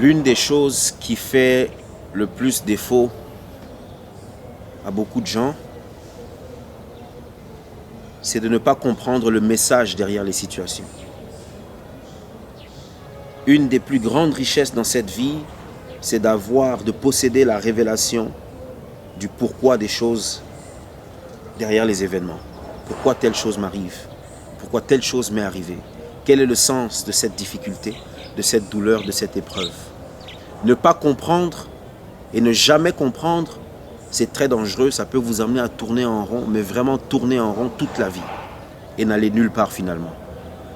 L'une des choses qui fait le plus défaut à beaucoup de gens, c'est de ne pas comprendre le message derrière les situations. Une des plus grandes richesses dans cette vie, c'est de posséder la révélation du pourquoi des choses derrière les événements. Pourquoi telle chose m'arrive? Pourquoi telle chose m'est arrivée? Quel est le sens de cette difficulté, de cette douleur, de cette épreuve? Ne pas comprendre et ne jamais comprendre, c'est très dangereux. Ça peut vous amener à tourner en rond, mais vraiment tourner en rond toute la vie et n'aller nulle part finalement.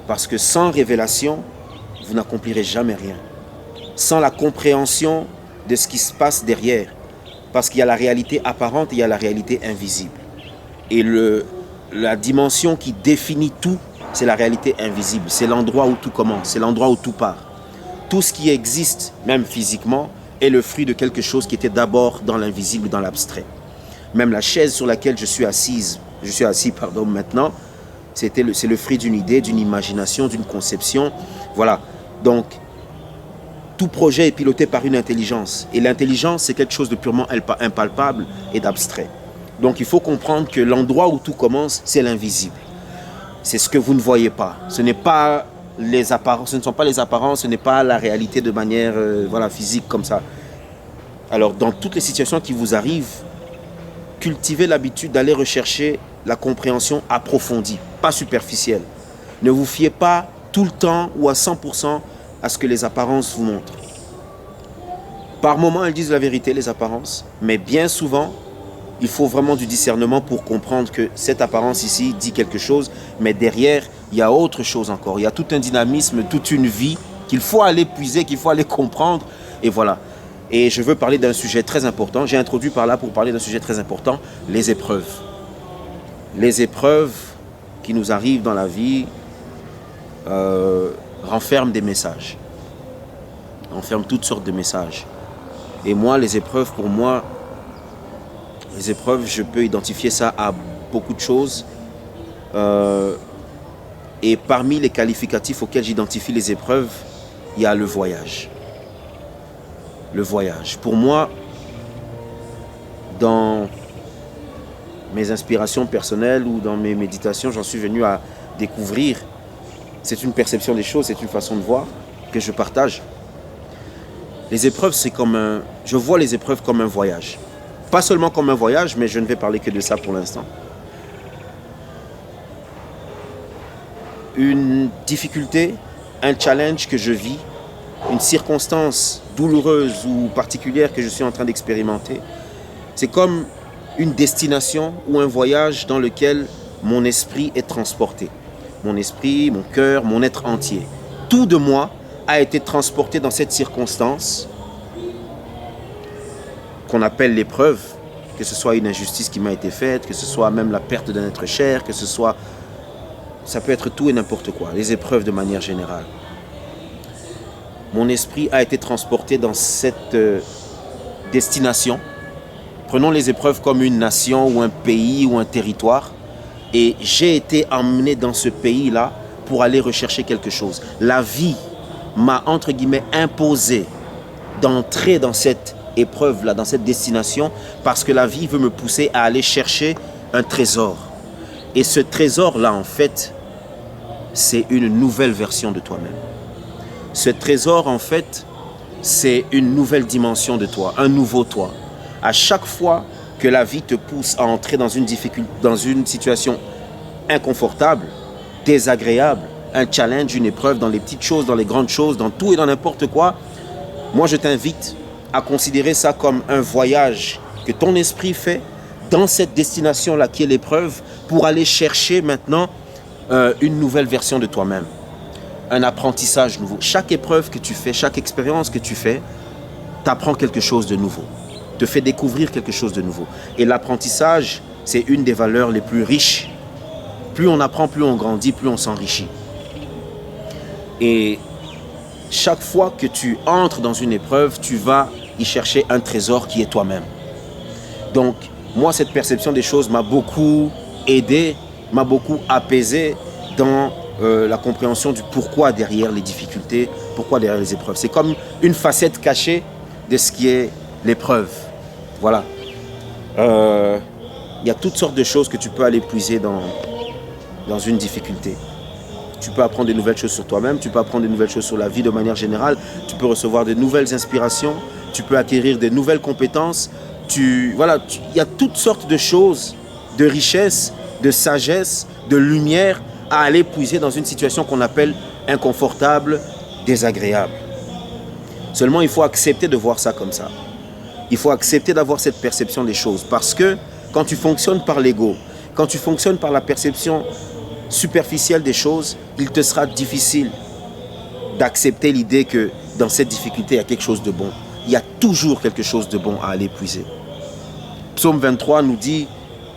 Parce que sans révélation, vous n'accomplirez jamais rien. Sans la compréhension de ce qui se passe derrière. Parce qu'il y a la réalité apparente et il y a la réalité invisible. Et la dimension qui définit tout, c'est la réalité invisible. C'est l'endroit où tout commence, c'est l'endroit où tout part. Tout ce qui existe, même physiquement, est le fruit de quelque chose qui était d'abord dans l'invisible, dans l'abstrait. Même la chaise sur laquelle je suis assis maintenant, c'est le fruit d'une idée, d'une imagination, d'une conception. Voilà. Donc, tout projet est piloté par une intelligence. Et l'intelligence, c'est quelque chose de purement impalpable et d'abstrait. Donc, il faut comprendre que l'endroit où tout commence, c'est l'invisible. C'est ce que vous ne voyez pas. Ce n'est pas les apparences, ce ne sont pas les apparences, ce n'est pas la réalité de manière physique comme ça. Alors, dans toutes les situations qui vous arrivent, cultivez l'habitude d'aller rechercher la compréhension approfondie, pas superficielle. Ne vous fiez pas tout le temps ou à 100% à ce que les apparences vous montrent. Par moments, elles disent la vérité, les apparences, mais bien souvent, il faut vraiment du discernement pour comprendre que cette apparence ici dit quelque chose, mais derrière, il y a autre chose encore. Il y a tout un dynamisme, toute une vie qu'il faut aller puiser, qu'il faut aller comprendre. Et voilà. Et je veux parler d'un sujet très important. J'ai introduit par là pour parler d'un sujet très important, les épreuves. Les épreuves qui nous arrivent dans la vie renferment des messages. Renferment toutes sortes de messages. Et moi, les épreuves, pour moi, les épreuves, je peux identifier ça à beaucoup de choses. Et parmi les qualificatifs auxquels j'identifie les épreuves, il y a le voyage. Le voyage. Pour moi, dans mes inspirations personnelles ou dans mes méditations, j'en suis venu à découvrir. C'est une perception des choses, c'est une façon de voir que je partage. Les épreuves, je vois les épreuves comme un voyage. Pas seulement comme un voyage, mais je ne vais parler que de ça pour l'instant. Une difficulté, un challenge que je vis, une circonstance douloureuse ou particulière que je suis en train d'expérimenter, c'est comme une destination ou un voyage dans lequel mon esprit est transporté. Mon esprit, mon cœur, mon être entier. Tout de moi a été transporté dans cette circonstance qu'on appelle l'épreuve, que ce soit une injustice qui m'a été faite, que ce soit même la perte d'un être cher, que ce soit... Ça peut être tout et n'importe quoi, les épreuves de manière générale. Mon esprit a été transporté dans cette destination. Prenons les épreuves comme une nation ou un pays ou un territoire. Et j'ai été emmené dans ce pays-là pour aller rechercher quelque chose. La vie m'a, entre guillemets, imposé d'entrer dans cette épreuve-là, dans cette destination, parce que la vie veut me pousser à aller chercher un trésor. Et ce trésor-là, en fait, c'est une nouvelle version de toi-même. Ce trésor, en fait, c'est une nouvelle dimension de toi, un nouveau toi. À chaque fois que la vie te pousse à entrer dans une difficulté, dans une situation inconfortable, désagréable, un challenge, une épreuve, dans les petites choses, dans les grandes choses, dans tout et dans n'importe quoi, moi je t'invite à considérer ça comme un voyage que ton esprit fait dans cette destination-là qui est l'épreuve pour aller chercher maintenant une nouvelle version de toi-même. Un apprentissage nouveau. Chaque épreuve que tu fais, chaque expérience que tu fais, t'apprends quelque chose de nouveau, te fait découvrir quelque chose de nouveau. Et l'apprentissage, c'est une des valeurs les plus riches. Plus on apprend, plus on grandit, plus on s'enrichit. Et chaque fois que tu entres dans une épreuve, tu vas y chercher un trésor qui est toi-même. Donc, moi, cette perception des choses m'a beaucoup aidé, m'a beaucoup apaisé dans la compréhension du pourquoi derrière les difficultés, pourquoi derrière les épreuves. C'est comme une facette cachée de ce qui est l'épreuve. Voilà. Il y a toutes sortes de choses que tu peux aller puiser dans une difficulté. Tu peux apprendre de nouvelles choses sur toi-même, tu peux apprendre de nouvelles choses sur la vie de manière générale, tu peux recevoir de nouvelles inspirations, tu peux acquérir de nouvelles compétences. Il y a toutes sortes de choses, de richesse, de sagesse, de lumière à aller puiser dans une situation qu'on appelle inconfortable, désagréable. Seulement, il faut accepter de voir ça comme ça. Il faut accepter d'avoir cette perception des choses. Parce que quand tu fonctionnes par l'ego, quand tu fonctionnes par la perception superficielle des choses, il te sera difficile d'accepter l'idée que dans cette difficulté, il y a quelque chose de bon. Il y a toujours quelque chose de bon à aller puiser. Psaume 23 nous dit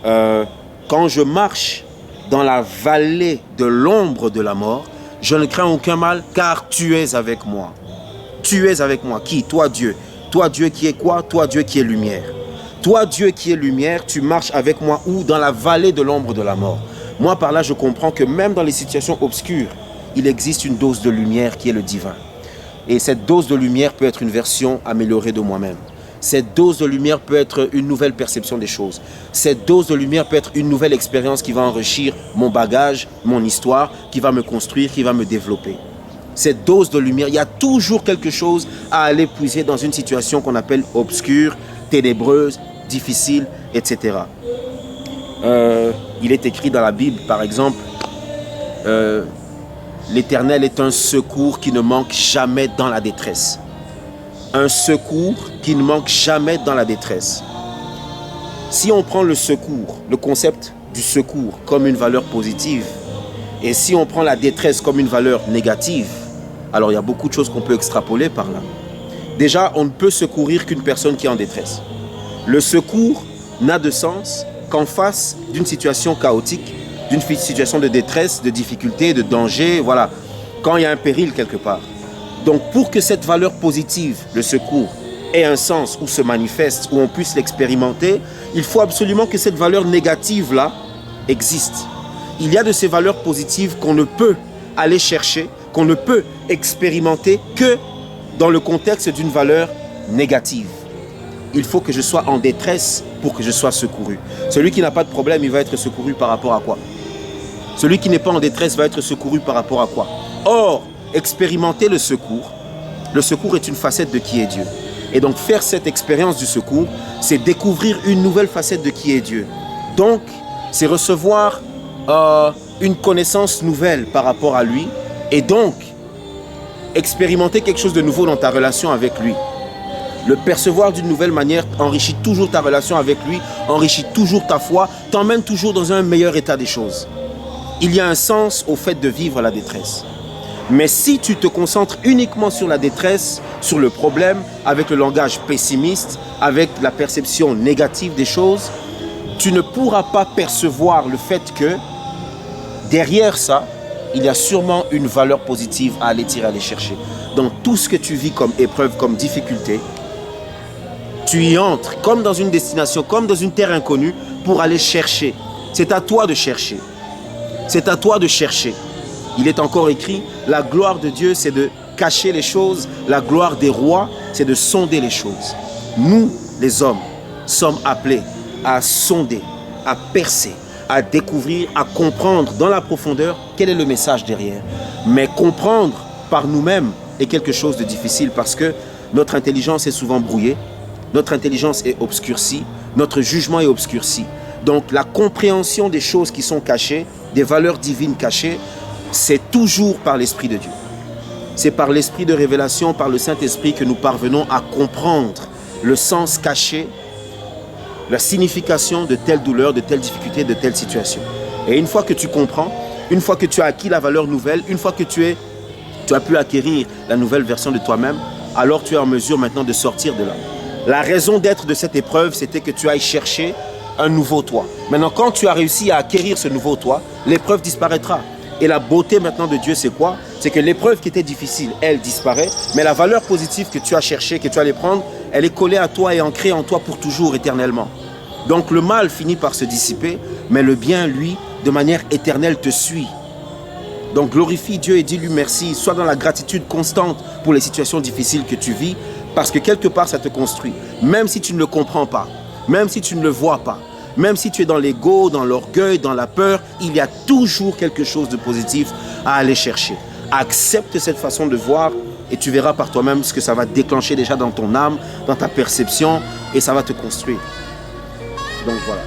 quand je marche dans la vallée de l'ombre de la mort, je ne crains aucun mal, car tu es avec moi. Tu es avec moi. Qui? Toi, Dieu. Toi, Dieu qui est quoi? Toi, Dieu qui est lumière. Toi, Dieu qui est lumière, tu marches avec moi où? Dans la vallée de l'ombre de la mort. Moi, par là, je comprends que même dans les situations obscures, il existe une dose de lumière qui est le divin. Et cette dose de lumière peut être une version améliorée de moi-même. Cette dose de lumière peut être une nouvelle perception des choses. Cette dose de lumière peut être une nouvelle expérience qui va enrichir mon bagage, mon histoire, qui va me construire, qui va me développer. Cette dose de lumière, il y a toujours quelque chose à aller puiser dans une situation qu'on appelle obscure, ténébreuse, difficile, etc. Il est écrit dans la Bible, par exemple, l'Éternel est un secours qui ne manque jamais dans la détresse. Un secours qui ne manque jamais dans la détresse. Si on prend le secours, le concept du secours comme une valeur positive, et si on prend la détresse comme une valeur négative, alors il y a beaucoup de choses qu'on peut extrapoler par là. Déjà, on ne peut secourir qu'une personne qui est en détresse. Le secours n'a de sens qu'en face d'une situation chaotique, d'une situation de détresse, de difficulté, de danger, voilà, quand il y a un péril quelque part. Donc pour que cette valeur positive, le secours, ait un sens ou se manifeste, où on puisse l'expérimenter, il faut absolument que cette valeur négative-là existe. Il y a de ces valeurs positives qu'on ne peut aller chercher, qu'on ne peut expérimenter que dans le contexte d'une valeur négative. Il faut que je sois en détresse pour que je sois secouru. Celui qui n'a pas de problème, il va être secouru par rapport à quoi? Celui qui n'est pas en détresse va être secouru par rapport à quoi? Or, expérimenter le secours est une facette de qui est Dieu. Et donc faire cette expérience du secours, c'est découvrir une nouvelle facette de qui est Dieu. Donc, c'est recevoir une connaissance nouvelle par rapport à lui, et donc expérimenter quelque chose de nouveau dans ta relation avec lui. Le percevoir d'une nouvelle manière enrichit toujours ta relation avec lui, enrichit toujours ta foi, t'emmène toujours dans un meilleur état des choses. Il y a un sens au fait de vivre la détresse. Mais si tu te concentres uniquement sur la détresse, sur le problème, avec le langage pessimiste, avec la perception négative des choses, tu ne pourras pas percevoir le fait que derrière ça, il y a sûrement une valeur positive à aller tirer, à aller chercher. Dans tout ce que tu vis comme épreuve, comme difficulté, tu y entres comme dans une destination, comme dans une terre inconnue pour aller chercher. C'est à toi de chercher. C'est à toi de chercher. Il est encore écrit, la gloire de Dieu, c'est de cacher les choses. La gloire des rois, c'est de sonder les choses. Nous, les hommes, sommes appelés à sonder, à percer, à découvrir, à comprendre dans la profondeur quel est le message derrière. Mais comprendre par nous-mêmes est quelque chose de difficile parce que notre intelligence est souvent brouillée, notre intelligence est obscurcie, notre jugement est obscurci. Donc la compréhension des choses qui sont cachées, des valeurs divines cachées, c'est toujours par l'Esprit de Dieu. C'est par l'Esprit de révélation, par le Saint-Esprit que nous parvenons à comprendre le sens caché, la signification de telle douleur, de telle difficulté, de telle situation. Et une fois que tu comprends, une fois que tu as acquis la valeur nouvelle, une fois que tu as pu acquérir la nouvelle version de toi-même, alors tu es en mesure maintenant de sortir de là. La raison d'être de cette épreuve, c'était que tu ailles chercher un nouveau toi. Maintenant, quand tu as réussi à acquérir ce nouveau toi, l'épreuve disparaîtra. Et la beauté maintenant de Dieu, c'est quoi? C'est que l'épreuve qui était difficile, elle disparaît, mais la valeur positive que tu as cherchée, que tu allais prendre, elle est collée à toi et ancrée en toi pour toujours, éternellement. Donc le mal finit par se dissiper, mais le bien, lui, de manière éternelle te suit. Donc glorifie Dieu et dis-lui merci. Sois dans la gratitude constante pour les situations difficiles que tu vis, parce que quelque part ça te construit. Même si tu ne le comprends pas, même si tu ne le vois pas, même si tu es dans l'ego, dans l'orgueil, dans la peur, il y a toujours quelque chose de positif à aller chercher. Accepte cette façon de voir et tu verras par toi-même ce que ça va déclencher déjà dans ton âme, dans ta perception, et ça va te construire. Donc voilà.